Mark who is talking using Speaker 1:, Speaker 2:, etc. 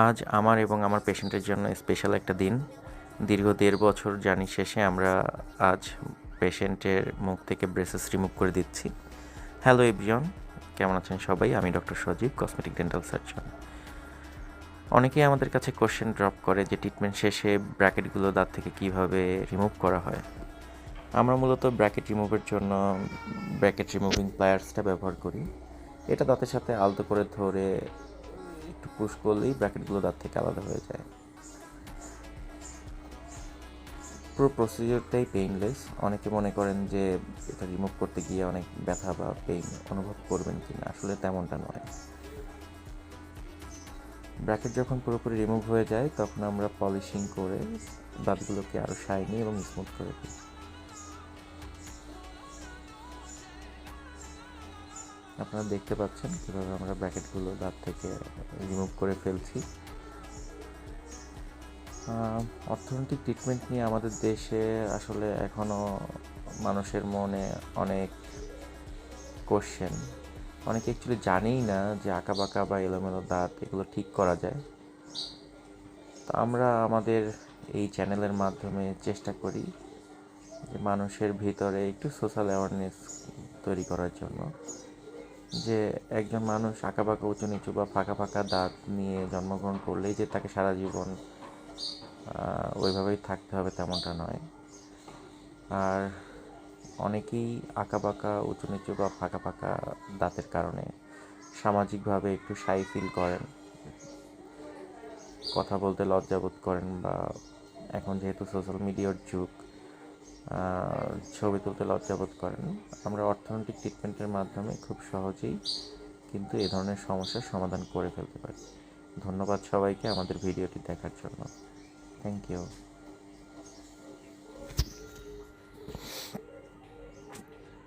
Speaker 1: আজ আমার এবং আমার পেশেন্টের জন্য স্পেশাল একটা দিন। দীর্ঘ ১.৫ বছর জার্নি শেষে আমরা আজ পেশেন্টের মুখ থেকে ব্রেসেস রিমুভ করে দিচ্ছি। হ্যালো এভরিওয়ান, কেমন আছেন সবাই? আমি ডক্টর সজীব, কসমেটিক ডেন্টাল সার্জন। অনেকেই আমাদের কাছে কোশ্চেন ড্রপ করে যে ট্রিটমেন্ট শেষে ব্র্যাকেটগুলো দাঁত থেকে কিভাবে রিমুভ করা হয়। আমরা মূলত ব্র্যাকেট রিমুভের জন্য ব্র্যাকেট রিমুভিং প্লায়ার্সটা ব্যবহার করি। এটা দাঁতের সাথে আলতো করে ধরে একটু পুশ করলেই ব্র্যাকেটগুলো দাঁত থেকে আলাদা হয়ে যায়। পুরো প্রসিডিওরটাই পেইনলেস। অনেকে মনে করেন যে এটা রিমুভ করতে গিয়ে অনেক ব্যথা বা পেইন অনুভব করবেন কি না, আসলে তেমনটা নয়। ব্র্যাকেট যখন পুরোপুরি রিমুভ হয়ে যায় তখন আমরা পলিশিং করে দাঁতগুলোকে আরও শাইনি এবং স্মুথ করে দিই। আপনারা দেখতে পাচ্ছেন কীভাবে আমরা ব্র্যাকেটগুলো দাঁত থেকে রিমুভ করে ফেলছি। অর্থনৈতিক ট্রিটমেন্ট নিয়ে আমাদের দেশে আসলে এখনও মানুষের মনে অনেক কোশ্চেন। অনেকে অ্যাকচুয়ালি জানেই না যে আঁকাবাঁকা বা এলোমেলো দাঁত এগুলো ঠিক করা যায়। তো আমরা আমাদের এই চ্যানেলের মাধ্যমে চেষ্টা করি যে মানুষের ভিতরে একটু সোশ্যাল অ্যাওয়ারনেস তৈরি করার জন্য, যে একজন মানুষ আঁকাবাঁকা উঁচু নিচু বা ফাঁকা ফাঁকা দাঁত নিয়ে জন্মগ্রহণ করলেই যে তাকে সারা জীবন ওইভাবেই থাকতে হবে তেমনটা নয়। আর অনেকেই আঁকাবাঁকা উঁচু নিচু বা ফাঁকা ফাঁকা দাঁতের কারণে সামাজিকভাবে একটু শাই ফিল করেন, কথা বলতে লজ্জাবোধ করেন, বা এখন যেহেতু সোশ্যাল মিডিয়ার যুগ, ছবি তুলতে লজ্জাবোধ করেন। আমরা অর্থনৈতিক ট্রিটমেন্টের মাধ্যমে খুব সহজেই কিন্তু এ ধরনের সমস্যার সমাধান করে ফেলতে পারি। ধন্যবাদ সবাইকে আমাদের ভিডিওটি দেখার জন্য। Thank you.